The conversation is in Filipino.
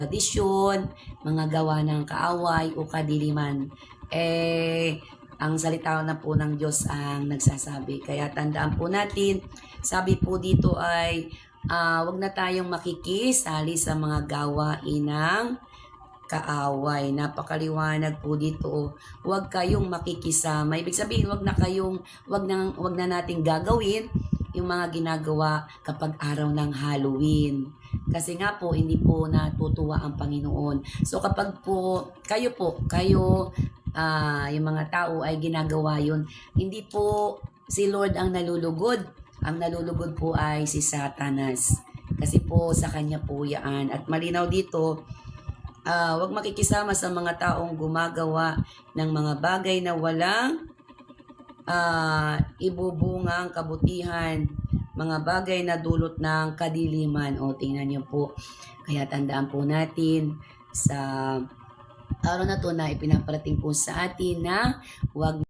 tradisyon, mga gawa ng kaaway o kadiliman. Ang salita na po ng Diyos ang nagsasabi. Kaya tandaan po natin, sabi po dito ay wag na tayong makikisali sa mga gawain ng kaaway. Napakaliwanag po dito. Huwag kayong makikisama. Ibig sabihin, wag na nating gagawin yung mga ginagawa kapag araw ng Halloween. Kasi nga po, hindi po natutuwa ang Panginoon. So kapag po, yung mga tao ay ginagawa yun, hindi po si Lord ang nalulugod. Ang nalulugod po ay si Satanas. Kasi po sa kanya po yan. At malinaw dito, wag makikisama sa mga taong gumagawa ng mga bagay na walang ibubungang kabutihan, mga bagay na dulot ng kadiliman. O tingnan niyo po. Kaya tandaan po natin sa araw na to na ipinaparating po sa atin na wag